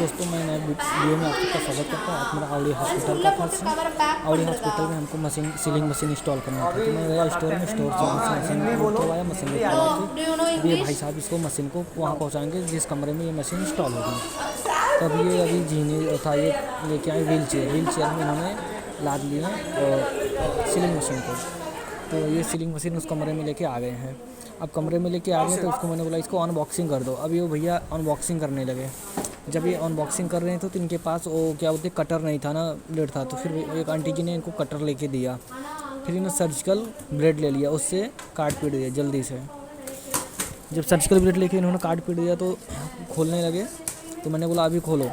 दोस्तों, मैं नए वीडियो में आप सबका स्वागत करता हूँ। आज मेरा आवड़ी हॉस्पिटल का था। आवड़ी हॉस्पिटल में हमको सीलिंग मशीन इंस्टॉल करना था, तो मैं गया स्टोर में से मशीन करवाया। मशीन करवा के अब ये भाई साहब इसको मशीन को वहाँ पहुँचाएंगे जिस कमरे में ये मशीन इंस्टॉल होगी। तब ये अभी जीने था, ये लेके आए व्हील चेयर में इन्होंने लाद लिए और सीलिंग मशीन को। तो ये सीलिंग मशीन उस कमरे में लेके आ गए हैं। अब कमरे में लेके आ गए तो उसको मैंने बोला इसको अनबॉक्सिंग कर दो। अब ये भैया अनबॉक्सिंग करने लगे। जब ये अनबॉक्सिंग कर रहे थे तो इनके पास वो क्या बोलते कटर नहीं था ना, ब्लेड था। तो फिर एक आंटी जी ने इनको कटर लेके दिया, फिर इन्होंने सर्जिकल ब्लेड ले लिया, उससे काट पीट दिया जल्दी से। जब सर्जिकल ब्लेड लेके इन्होंने काट पीट दिया तो खोलने लगे। तो मैंने बोला अभी खोलो,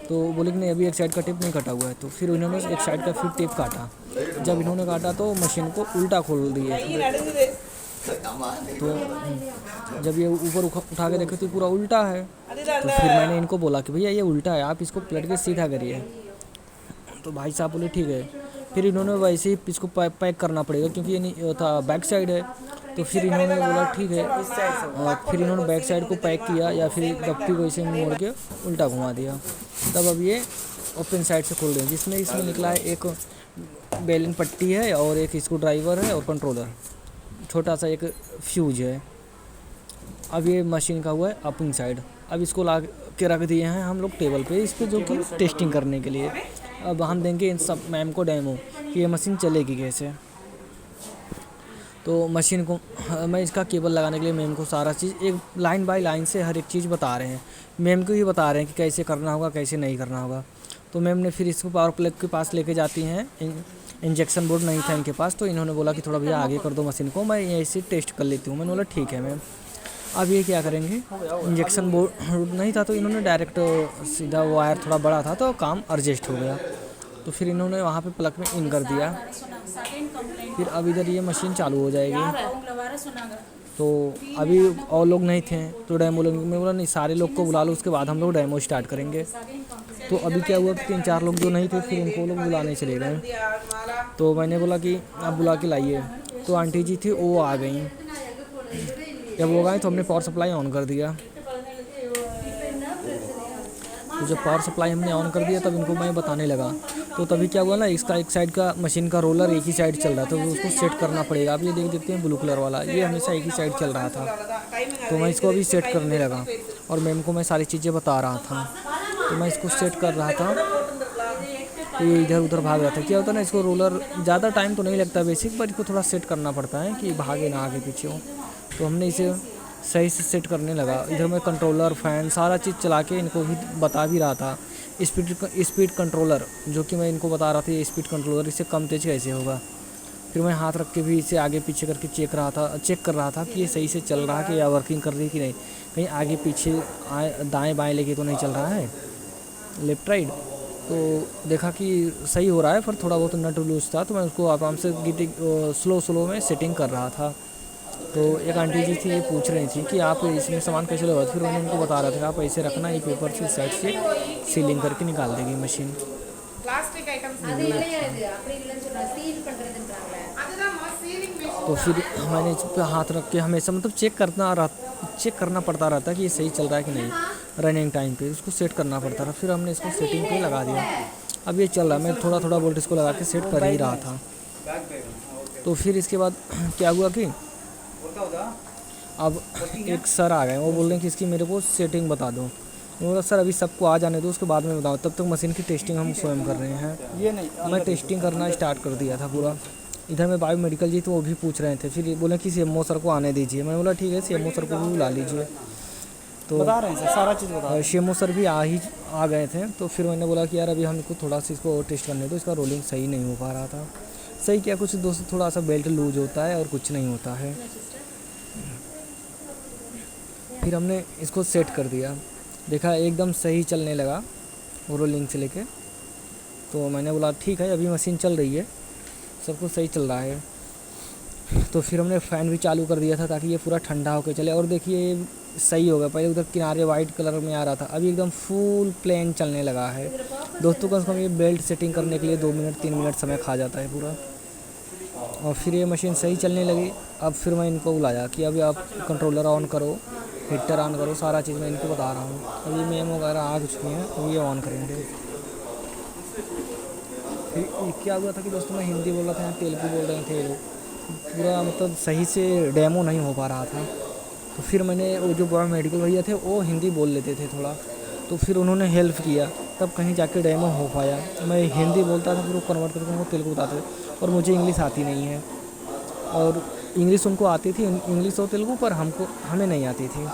तो बोले कि नहीं अभी एक साइड का टेप नहीं कटा हुआ है। तो फिर इन्होंने एक साइड का फिर टेप काटा। जब इन्होंने काटा तो मशीन को उल्टा खोल दिए। तो जब ये ऊपर उठा के देखे तो पूरा उल्टा है। तो फिर मैंने इनको बोला कि भैया ये उल्टा है, आप इसको पलट के सीधा करिए। तो भाई साहब बोले ठीक है। फिर इन्होंने वैसे ही इसको पैक करना पड़ेगा क्योंकि ये नहीं था, बैक साइड है। तो फिर इन्होंने बोला ठीक है, फिर इन्होंने बैक साइड को पैक किया या फिर गप्पी को इसे मोड़ के उल्टा घुमा दिया। तब अब ये ओपन साइड से खोल रहे हैं, जिसमें इसमें निकला है एक बेलिंग पट्टी है और एक स्क्रू ड्राइवर है और कंट्रोलर, छोटा सा एक फ्यूज है। अब ये मशीन का हुआ है अपिंग साइड। अब इसको ला के रख दिए हैं हम लोग टेबल पे, इस पे जो कि टेस्टिंग करने के लिए। अब हम देंगे इन सब मैम को डेमो कि ये मशीन चलेगी कैसे। तो मशीन को मैं इसका केबल लगाने के लिए मैम को सारा चीज़ एक लाइन बाय लाइन से हर एक चीज़ बता रहे हैं। मैम को ही बता रहे हैं कि कैसे करना होगा कैसे नहीं करना होगा। तो मैम ने फिर इसको पावर प्लग के पास लेके जाती हैं। इंजेक्शन बोर्ड नहीं था इनके पास, तो इन्होंने बोला कि थोड़ा भैया आगे कर दो मशीन को, मैं ऐसे टेस्ट कर लेती हूँ। मैंने बोला ठीक है मैम। अब ये क्या करेंगे, इंजेक्शन बोर्ड नहीं था तो इन्होंने डायरेक्ट सीधा वायर थोड़ा बड़ा था तो काम एडजस्ट हो गया। तो फिर इन्होंने वहाँ पे प्लग में इन कर दिया। फिर अब इधर ये मशीन चालू हो जाएगी। तो अभी और लोग नहीं थे तो डेमो लोग, मैं बोला नहीं सारे लोग को बुला लो, उसके बाद हम लोग डेमो स्टार्ट करेंगे। तो अभी क्या हुआ कि 3-4 लोग जो नहीं थे फिर उनको लोग बुलाने चले गए। तो मैंने बोला कि आप बुला के लाइए। तो आंटी जी थी वो आ गई। जब वो गए तो हमने पावर सप्लाई ऑन कर दिया। तो जब पावर सप्लाई हमने ऑन कर दिया तब इनको मैं बताने लगा। तो तभी क्या हुआ ना, इसका एक साइड का मशीन का रोलर एक ही साइड चल रहा था, तो उसको सेट करना पड़ेगा। आप ये देख देते हैं ब्लू कलर वाला, ये हमेशा एक ही साइड चल रहा था। तो मैं इसको अभी सेट करने लगा और मैम को मैं सारी चीज़ें बता रहा था। तो मैं इसको सेट कर रहा था तो ये इधर उधर भाग रहा था। क्या होता है ना, इसको रोलर ज़्यादा टाइम तो नहीं लगता बेसिक, पर इसको थोड़ा सेट करना पड़ता है कि भागे ना आगे पीछे हो। तो हमने इसे सही से सेट करने लगा। इधर मैं कंट्रोलर फैन सारा चीज़ चला के इनको भी बता भी रहा था। स्पीड कंट्रोलर जो कि मैं इनको बता रहा था, ये स्पीड कंट्रोलर इससे कम तेज कैसे होगा। फिर मैं हाथ रख के भी इसे आगे पीछे करके चेक कर रहा था कि ये सही से चल रहा है कि या वर्किंग कर रही है कि नहीं, कहीं आगे पीछे दाएँ बाएँ लेके तो नहीं चल रहा है, लेफ्ट राइट। तो देखा कि सही हो रहा है, पर थोड़ा बहुत नट लूज था। तो मैं उसको आराम से स्लो में सेटिंग कर रहा था। तो एक आंटी जी थी, ये पूछ रही थी कि आप इसमें सामान कैसे लगा। फिर मैंने उनको बता रहा था कि आप ऐसे रखना, ये पेपर से साइड से सीलिंग करके निकाल देगी मशीन। तो फिर मैंने इस पर हाथ रख के हमेशा मतलब चेक करना पड़ता रहता कि ये सही चल रहा है कि नहीं। रनिंग टाइम पे उसको सेट करना पड़ता था। फिर हमने इसको सेटिंग पे लगा दिया। अब ये चल रहा है, मैं थोड़ा थोड़ा वोल्टेज को लगा के सेट कर ही रहा था। तो फिर इसके बाद क्या हुआ कि अब एक सर आ गए, वो बोल रहे हैं कि इसकी मेरे को सेटिंग बता दो। मैं बोला सर अभी सबको आ जाने दो, उसके बाद में बताओ, तब तक मशीन की टेस्टिंग हम स्वयं कर रहे हैं। ये नहीं, मैं टेस्टिंग करना स्टार्ट कर दिया था पूरा। इधर में बायोमेडिकल जी तो वो भी पूछ रहे थे। फिर ये बोले कि सीएमओ सर को आने दीजिए। मैंने बोला ठीक है, सीएमओ सर को भी बुला लीजिए। तो बता रहे हैं सर सारा चीज़ बता रहे हैं। सीएमओ सर भी आ गए थे। तो फिर मैंने बोला कि यार अभी हमको थोड़ा सा इसको टेस्ट करने दो, इसका रोलिंग सही नहीं हो पा रहा था। सही क्या, कुछ दोस्तों थोड़ा सा बेल्ट लूज होता है और कुछ नहीं होता है। फिर हमने इसको सेट कर दिया, देखा एकदम सही चलने लगा रोलिंग से लेके। तो मैंने बोला ठीक है, अभी मशीन चल रही है, सब कुछ सही चल रहा है। तो फिर हमने फ़ैन भी चालू कर दिया था ताकि ये पूरा ठंडा होकर चले। और देखिए सही हो गया, पहले उधर किनारे वाइट कलर में आ रहा था, अभी एकदम फुल प्लेन चलने लगा है। दोस्तों कम से कम ये बेल्ट सेटिंग करने के लिए 2 मिनट 3 मिनट समय खा जाता है पूरा। और फिर ये मशीन सही चलने लगी। अब फिर मैं इनको बुलाया कि अभी आप कंट्रोलर ऑन करो हीटर ऑन करो, सारा चीज़ मैं इनको बता रहा हूँ। अभी मैम वगैरह आ चुकी हैं, अभी ये ऑन करेंगे। फिर क्या हुआ था कि दोस्तों मैं हिंदी बोल रहा था, यहाँ तेलुगु बोल रहे थे लोग, पूरा मतलब सही से डेमो नहीं हो पा रहा था। तो फिर मैंने वो जो बायोमेडिकल भैया थे वो हिंदी बोल लेते थे थोड़ा, तो फिर उन्होंने हेल्प किया, तब कहीं जाके डेमो हो पाया। मैं हिंदी बोलता था, फिर वो कन्वर्ट करके उनको तेलुगु बताते थे, और मुझे इंग्लिश आती नहीं है, और इंग्लिश उनको आती थी, इंग्लिश और तेलुगु, पर हमें नहीं आती थी,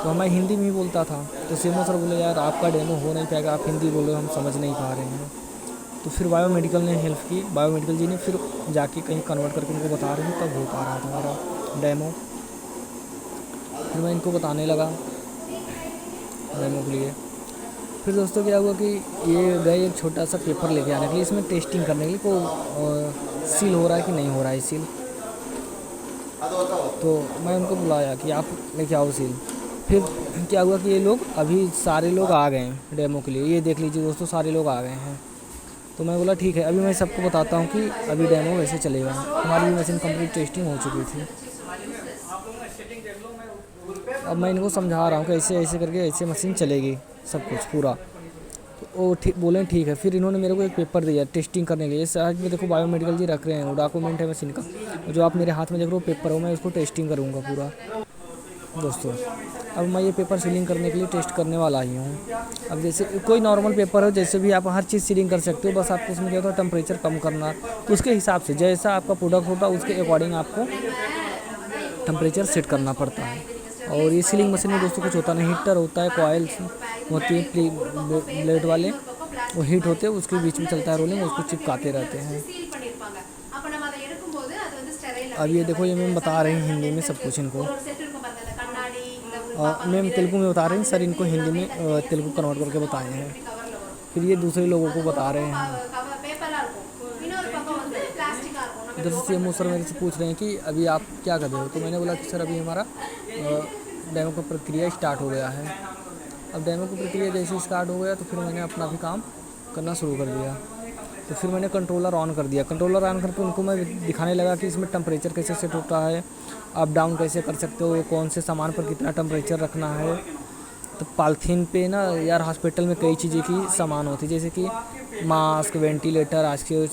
तो मैं हिंदी में ही बोलता था। तो सीएमओ सर बोले यार आपका डेमो हो नहीं पाएगा, आप हिंदी बोल रहे हो, हम समझ नहीं पा रहे हैं। तो फिर बायोमेडिकल ने हेल्प की, बायोमेडिकल जी ने फिर जाके कहीं कन्वर्ट करके उनको बता रहे थे, तब हो पा रहा था मेरा डेमो। फिर मैं इनको बताने लगा डेमो के लिए। फिर दोस्तों क्या हुआ कि ये गए एक छोटा सा पेपर लेके आने के लिए, इसमें टेस्टिंग करने के लिए को सील हो रहा है कि नहीं हो रहा है सील। तो मैं उनको बुलाया कि आप लेके आओ सील। फिर क्या हुआ कि ये लोग अभी सारे लोग आ गए हैं डेमो के लिए, ये देख लीजिए दोस्तों सारे लोग आ गए हैं। तो मैं बोला ठीक है, अभी मैं सबको बताता हूँ कि अभी डेमो वैसे चलेगा। हमारी भी मशीन कंप्लीट टेस्टिंग हो चुकी थी। अब मैं इनको समझा रहा हूँ कि ऐसे ऐसे करके ऐसे मशीन चलेगी सब कुछ पूरा। तो वो ठीक बोले ठीक है। फिर इन्होंने मेरे को एक पेपर दिया टेस्टिंग करने के लिए। आज में देखो बायोमेडिकल जी रख रहे हैं, वो डॉक्यूमेंट है मशीन का, जो आप मेरे हाथ में देख रहे हो पेपर हो, मैं उसको टेस्टिंग करूँगा पूरा दोस्तों। अब मैं ये पेपर सीलिंग करने के लिए टेस्ट करने वाला ही हूँ। अब जैसे कोई नॉर्मल पेपर हो, जैसे भी आप हर चीज़ सीलिंग कर सकते हो, बस आपको उसमें क्या होता है टेम्परेचर कम करना, तो उसके हिसाब से जैसा आपका प्रोडक्ट होता है उसके अकॉर्डिंग आपको टेम्परेचर सेट करना पड़ता है। और ये सीलिंग मशीन में दोस्तों कुछ होता नहीं, हीटर होता है, कॉइल्स होती है ब्लेड वाले, वो हीट होते हैं, उसके बीच में चलता है रोलिंग, उसको चिपकाते रहते हैं। अब ये देखो, ये मैम बता रहे हैं हिंदी में सब कुछ इनको, मैम तेलुगु में बता रहे हैं, सर इनको हिंदी में तेलुगु कन्वर्ट करके बताए हैं। फिर ये दूसरे लोगों को बता रहे हैं। इधर से सीएमओ सर मेरे से पूछ रहे हैं कि अभी आप क्या कर रहे हो। तो मैंने बोला कि सर अभी हमारा डेमो का प्रक्रिया स्टार्ट हो गया है। अब डेमो की प्रक्रिया जैसे स्टार्ट हो गया तो फिर मैंने अपना भी काम करना शुरू कर दिया। तो फिर मैंने कंट्रोलर ऑन कर दिया। कंट्रोलर ऑन करके उनको मैं दिखाने लगा कि इसमें टेम्परेचर कैसे सेट होता है, अप डाउन कैसे कर सकते हो, कौन से सामान पर कितना टेम्परेचर रखना है। तो पॉलीथीन पे ना यार हॉस्पिटल में कई चीज़ें की सामान होती है, जैसे कि मास्क, वेंटिलेटर, आज के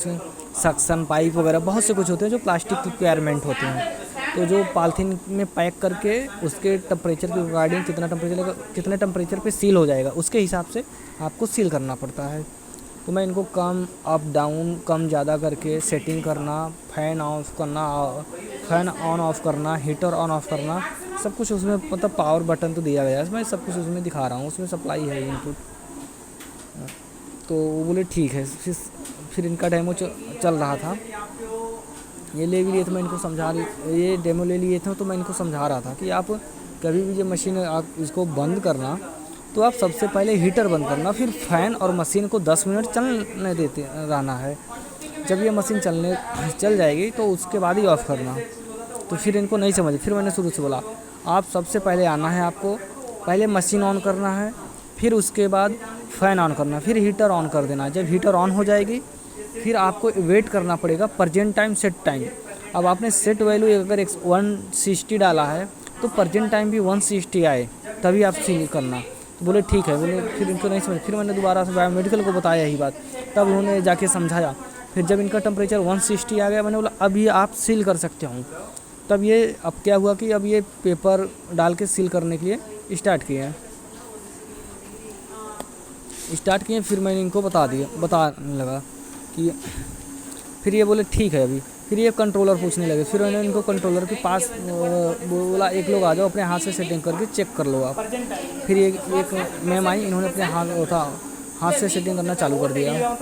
सक्शन पाइप वगैरह बहुत से कुछ होते हैं जो प्लास्टिक की रिक्वायरमेंट होते हैं। तो जो पॉलीथीन में पैक करके उसके टेम्परेचर के रिगार्डिंग कितना टेम्परेचर लगेगा, कितने टेम्परेचर पे सील हो जाएगा, उसके हिसाब से आपको सील करना पड़ता है। तो मैं इनको कम अप डाउन कम ज़्यादा करके सेटिंग करना, फ़ैन ऑफ करना, फ़ैन ऑन ऑफ करना, हीटर ऑन ऑफ करना, सब कुछ उसमें मतलब पावर बटन तो दिया गया है, मैं सब कुछ उसमें दिखा रहा हूँ, उसमें सप्लाई है इनपुट। तो वो बोले ठीक है। फिर इनका डेमो चल रहा था, ये ले भी लिए थे, मैं इनको ये डेमो ले लिए थे, तो मैं इनको समझा रहा था कि आप कभी भी ये मशीन आप इसको बंद करना तो आप सबसे पहले हीटर बंद करना, फिर फ़ैन और मशीन को 10 मिनट चलने देते रहना है। जब ये मशीन चल जाएगी तो उसके बाद ही ऑफ़ करना। तो फिर इनको नहीं समझे, फिर मैंने शुरू से बोला आप सबसे पहले आना है, आपको पहले मशीन ऑन करना है, फिर उसके बाद फ़ैन ऑन करना, फिर हीटर ऑन कर देना। जब हीटर ऑन हो जाएगी फिर आपको वेट करना पड़ेगा प्रेजेंट टाइम सेट टाइम। अब आपने सेट वैल्यू अगर 160 डाला है तो प्रेजेंट टाइम भी 160 आए तभी आप सील करना। तो बोले ठीक है। बोले फिर इनको नहीं समझ, फिर मैंने दोबारा से बायोमेडिकल को बताया यही बात, तब उन्होंने जाके समझाया। फिर जब इनका टेम्परेचर 160 आ गया, मैंने बोला अब ये आप सील कर सकते हो। तब ये अब क्या हुआ कि अब ये पेपर डाल के सील करने के लिए स्टार्ट किए। फिर मैंने इनको बताने लगा कि फिर ये बोले ठीक है। अभी फिर ये कंट्रोलर पूछने लगे, फिर मैंने इनको कंट्रोलर के पास बोला एक लोग आ जाओ, अपने हाथ से सेटिंग करके चेक कर लो आप। फिर एक मैम आई, इन्होंने अपने हाथ से सेटिंग करना चालू कर दिया।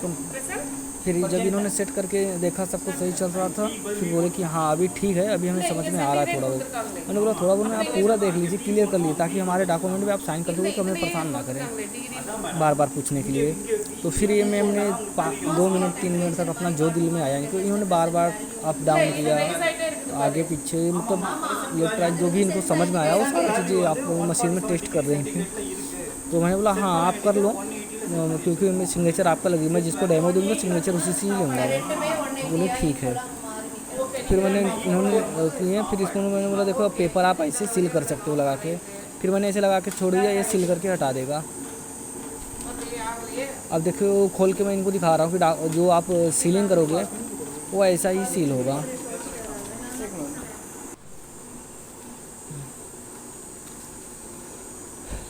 तो फिर जब इन्होंने सेट करके देखा सब कुछ सही चल रहा था, फिर बोले कि हाँ अभी ठीक है, अभी हमें समझ में आ रहा है थोड़ा बहुत। मैंने बोला थोड़ा बहुत आप पूरा देख लीजिए, क्लियर कर लीजिए, ताकि हमारे डॉक्यूमेंट में आप साइन कर दोगे तो हमें परेशान ना करें बार बार पूछने के लिए। तो फिर ये मैम ने 2 मिनट 3 मिनट तक अपना जो दिल में आया, इनको इन्होंने बार बार अप डाउन किया, आगे पीछे, मतलब ये जो भी इनको समझ में आया वो सारी चीज़ें आप मशीन में टेस्ट कर रही थी। तो मैंने बोला हाँ आप कर लो, क्योंकि मैं सिग्नेचर आपका लगी, मैं जिसको डेमो दूँगा सिग्नेचर उसी से ही लूँगा। बोले ठीक है। फिर मैंने इन्होंने किए, फिर इसको मैंने बोला देखो अब पेपर आप ऐसे सील कर सकते हो लगा के, फिर मैंने ऐसे लगा के छोड़ दिया, ये सील करके हटा देगा। अब देखो खोल के मैं इनको दिखा रहा हूँ कि जो आप सीलिंग करोगे वो ऐसा ही सील होगा।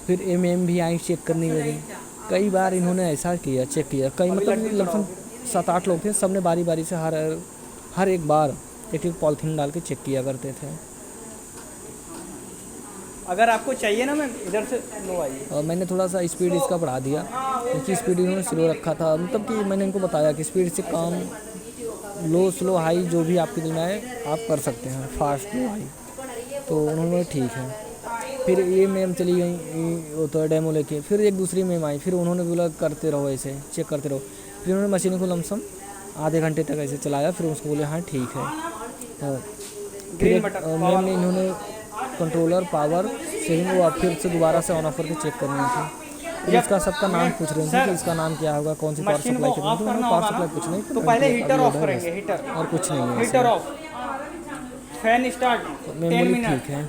फिर एम भी आई चेक करने लगे, कई बार इन्होंने ऐसा किया, चेक किया, कई मतलब लगभग 7-8 लोग थे, सब ने बारी बारी से हर एक बार एक पॉलिथीन डाल के चेक किया करते थे। अगर आपको चाहिए ना मैम इधर से लो आइए। और मैंने थोड़ा सा स्पीड इसका बढ़ा दिया, क्योंकि स्पीड इन्होंने स्लो रखा था, मतलब कि मैंने इनको बताया कि स्पीड से काम लो स्लो हाई जो भी आपके दिल में आए आप कर सकते हैं, फास्ट लो हाई। तो उन्होंने ठीक है। फिर ये मैम चली गई वो तो डेमो लेके, फिर एक दूसरी मैम आई, फिर उन्होंने बोला करते रहो ऐसे, चेक करते रहो। फिर उन्होंने मशीन को लमसम आधे घंटे तक ऐसे चलाया, फिर उसको बोले हाँ ठीक है। फिर मैम ने इन्होंने कंट्रोलर पावर सेविंग वो फिर से दोबारा से ऑन ऑफ करके चेक करनी थी। फिर इसका सबका नाम पूछ रहे थे कि इसका नाम क्या होगा, कौन सी पावर सप्लाई करनी है, तो उन्होंने पावर सप्लाई कुछ नहीं, तो पहले हीटर ऑफ करेंगे, हीटर और कुछ नहीं है, हीटर ऑफ, फैन स्टार्ट, मैं बोली ठीक है।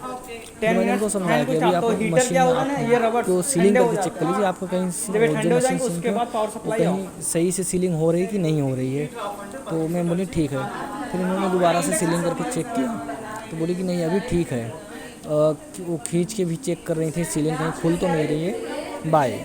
मैंने उनको समझाया कि अभी आप मशीन को सीलिंग करके चेक कर लीजिए, आपको कहीं जो मशीन कहीं सही से सीलिंग हो रही है कि नहीं हो रही है। तो मैं बोली ठीक है। फिर इन्होंने दोबारा से सीलिंग करके चेक किया, तो बोली कि नहीं अभी ठीक है। वो खींच के भी चेक कर रही थी सीलिंग कहीं खुल तो नहीं रही है। बाय।